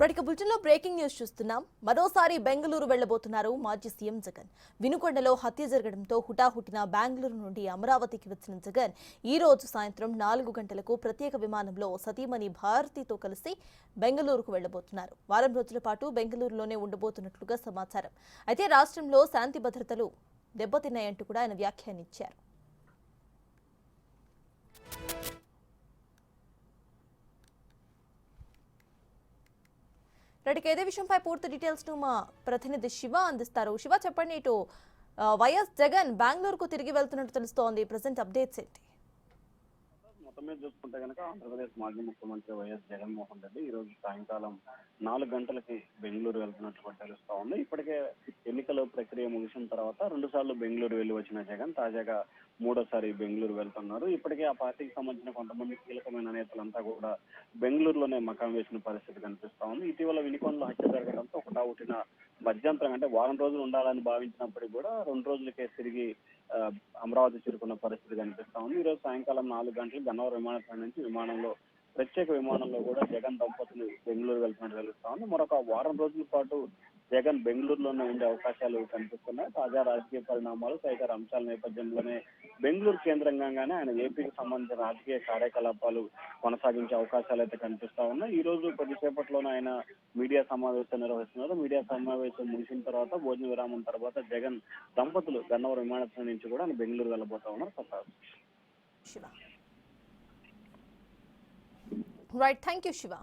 ఇక బులెటిన్లో breaking news చూస్తున్నాం. మరోసారి బెంగళూరు వెళ్లబోతున్నారు మాజీ సీఎం జగన్. వినుకొండలో హత్య జరగడంతో హుటాహుటిన బెంగళూరు నుండి అమరావతికి వచ్చిన జగన్ ఈ రోజు సాయంత్రం 4 గంటలకు ప్రత్యేక విమానంలో సతీమణి భారతితో కలిసి బెంగళూరుకు వెళ్లబోతున్నారు. వారం రోజుల పాటు బెంగళూరులోనే ఉండబోతున్నట్లుగా సమాచారం. అయితే రాష్ట్రంలో శాంతి భద్రతలు దెబ్బతిన్నాయంటూ కూడా ఆయన వ్యాఖ్యానించారు. ఇదే విషయంపై పూర్తి డీటెయిల్స్ ను మా ప్రతినిధి శివ అందిస్తారు. శివ, చెప్పండి, ఇటు వైఎస్ జగన్ బెంగళూరుకు తిరిగి వెళ్తున్నట్టు తెలుస్తోంది. ప్రెసెంట్ అప్డేట్స్ ఏంటి? మొత్తం మీద చూసుకుంటే కనుక ఆంధ్రప్రదేశ్ మాజీ ముఖ్యమంత్రి వైఎస్ జగన్మోహన్ రెడ్డి ఈ రోజు సాయంకాలం 4 గంటలకి బెంగళూరు వెళ్తున్నట్లు తెలుస్తా ఉంది. ఇప్పటికే ఎన్నికల ప్రక్రియ ముగిసిన తర్వాత 2 సార్లు బెంగళూరు వెళ్లి వచ్చిన జగన్ తాజాగా మూడోసారి బెంగళూరు వెళ్తున్నారు. ఇప్పటికే ఆ పార్టీకి సంబంధించిన కొంతమంది కీలకమైన నేతలంతా కూడా బెంగళూరులోనే మకాం వేసిన పరిస్థితి కనిపిస్తా ఉంది. ఇటీవల వినుకొండలో హత్య జరగడంతో హుటాహుటిన మధ్యంతరం అంటే వారం రోజులు ఉండాలని భావించినప్పటికీ కూడా 2 రోజులకే తిరిగి అమరావతి చేరుకున్న పరిస్థితి కనిపిస్తా ఉంది. ఈ రోజు సాయంకాలం 4 గంటలకు గన్నవరం విమానాశ్రయం నుంచి ప్రత్యేక విమానంలో కూడా జగన్ దంపతులు బెంగళూరు వెళ్తున్నట్టు తెలుస్తా ఉంది. మరొక వారం రోజుల పాటు జగన్ బెంగళూరులోనే ఉండే అవకాశాలు కనిపిస్తున్నాయి. తాజా రాజకీయ పరిణామాలు తదితర అంశాల నేపథ్యంలోనే బెంగళూరు కేంద్రంగానే ఆయన ఏపీకి సంబంధించిన రాజకీయ కార్యకలాపాలు కొనసాగించే అవకాశాలు అయితే కనిపిస్తా ఉన్నాయి. ఈ రోజు కొద్దిసేపట్లోనే ఆయన మీడియా సమావేశం నిర్వహిస్తున్నారు. మీడియా సమావేశం ముగిసిన తర్వాత భోజన విరామం తర్వాత జగన్ దంపతులు గన్నవరం విమానాశ్రయం నుంచి కూడా ఆయన బెంగళూరు వెళ్ళబోతా ఉన్నారు. Right, thank you Shiva.